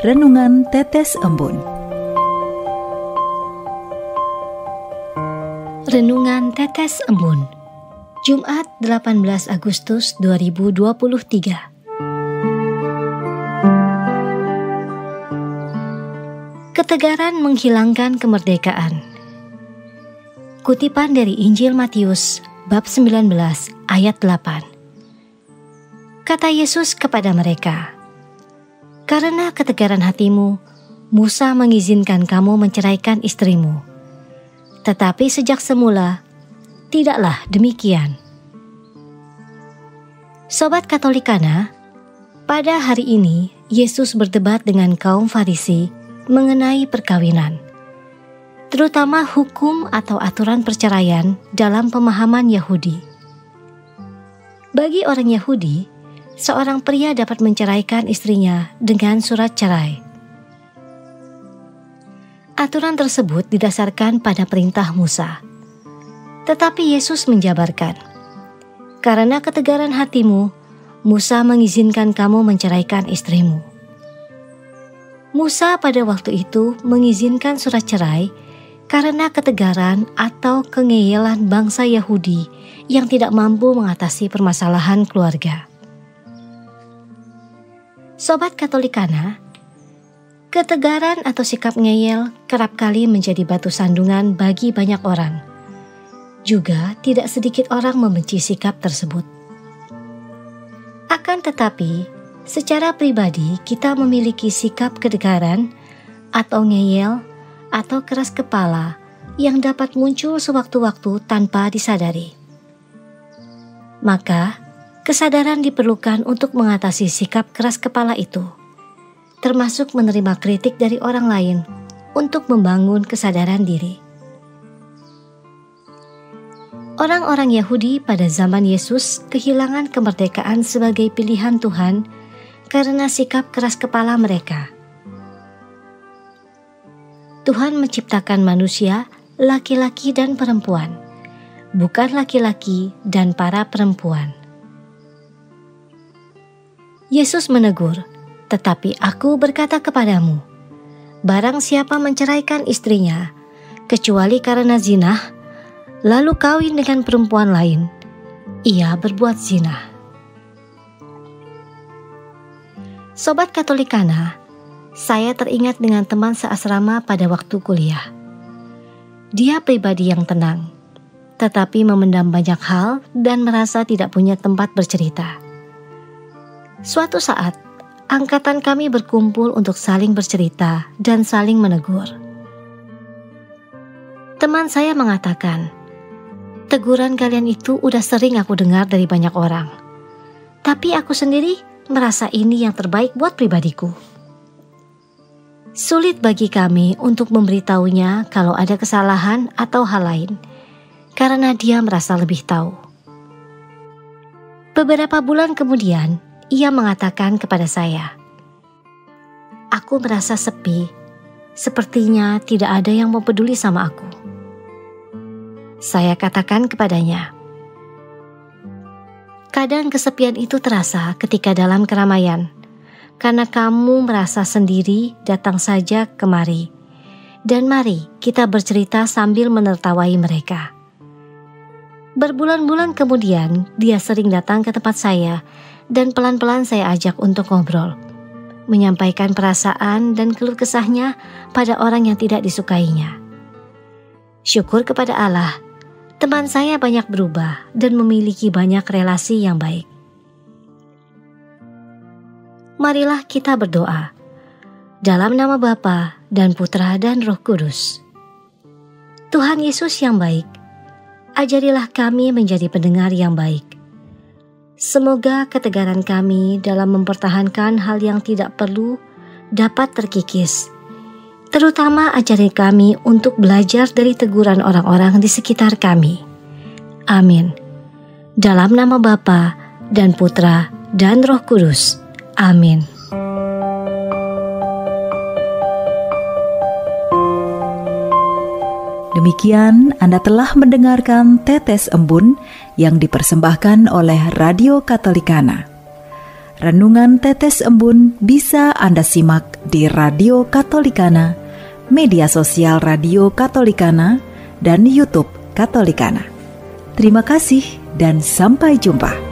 Renungan Tetes Embun. Renungan Tetes Embun, Jumat 18 Agustus 2023. Ketegaran menghilangkan kemerdekaan. Kutipan dari Injil Matius bab 19 ayat 8. Kata Yesus kepada mereka, "Karena ketegaran hatimu, Musa mengizinkan kamu menceraikan istrimu. Tetapi sejak semula, tidaklah demikian." Sobat Katolikana, pada hari ini Yesus berdebat dengan kaum Farisi mengenai perkawinan, terutama hukum atau aturan perceraian dalam pemahaman Yahudi. Bagi orang Yahudi, seorang pria dapat menceraikan istrinya dengan surat cerai. Aturan tersebut didasarkan pada perintah Musa. Tetapi Yesus menjabarkan, "Karena ketegaran hatimu, Musa mengizinkan kamu menceraikan istrimu." Musa pada waktu itu mengizinkan surat cerai karena ketegaran atau kengeyelan bangsa Yahudi yang tidak mampu mengatasi permasalahan keluarga. Sobat Katolikana, ketegaran atau sikap ngeyel kerap kali menjadi batu sandungan bagi banyak orang. Juga tidak sedikit orang membenci sikap tersebut. Akan tetapi, secara pribadi kita memiliki sikap ketegaran atau ngeyel atau keras kepala yang dapat muncul sewaktu-waktu tanpa disadari. Maka, kesadaran diperlukan untuk mengatasi sikap keras kepala itu, termasuk menerima kritik dari orang lain untuk membangun kesadaran diri. Orang-orang Yahudi pada zaman Yesus kehilangan kemerdekaan sebagai pilihan Tuhan karena sikap keras kepala mereka. Tuhan menciptakan manusia, laki-laki dan perempuan, bukan laki-laki dan para perempuan. Yesus menegur, "Tetapi aku berkata kepadamu, barang siapa menceraikan istrinya, kecuali karena zina, lalu kawin dengan perempuan lain, ia berbuat zina." Sobat Katolikana, saya teringat dengan teman seasrama pada waktu kuliah. Dia pribadi yang tenang, tetapi memendam banyak hal dan merasa tidak punya tempat bercerita. Suatu saat, angkatan kami berkumpul untuk saling bercerita dan saling menegur. Teman saya mengatakan, "Teguran kalian itu udah sering aku dengar dari banyak orang. Tapi aku sendiri merasa ini yang terbaik buat pribadiku." Sulit bagi kami untuk memberitahunya kalau ada kesalahan atau hal lain, karena dia merasa lebih tahu. Beberapa bulan kemudian, ia mengatakan kepada saya, "Aku merasa sepi, sepertinya tidak ada yang mau peduli sama aku." Saya katakan kepadanya, "Kadang kesepian itu terasa ketika dalam keramaian, karena kamu merasa sendiri datang saja kemari, dan mari kita bercerita sambil menertawai mereka." Berbulan-bulan kemudian, dia sering datang ke tempat saya, dan pelan-pelan saya ajak untuk ngobrol, menyampaikan perasaan dan keluh kesahnya pada orang yang tidak disukainya. Syukur kepada Allah, teman saya banyak berubah dan memiliki banyak relasi yang baik. Marilah kita berdoa. Dalam nama Bapa dan Putra dan Roh Kudus. Tuhan Yesus yang baik, ajarilah kami menjadi pendengar yang baik. Semoga ketegaran kami dalam mempertahankan hal yang tidak perlu dapat terkikis. Terutama ajari kami untuk belajar dari teguran orang-orang di sekitar kami. Amin. Dalam nama Bapa dan Putra dan Roh Kudus. Amin. Demikian Anda telah mendengarkan Tetes Embun yang dipersembahkan oleh Radio Katolikana. Renungan Tetes Embun bisa Anda simak di Radio Katolikana, media sosial Radio Katolikana, dan YouTube Katolikana. Terima kasih dan sampai jumpa.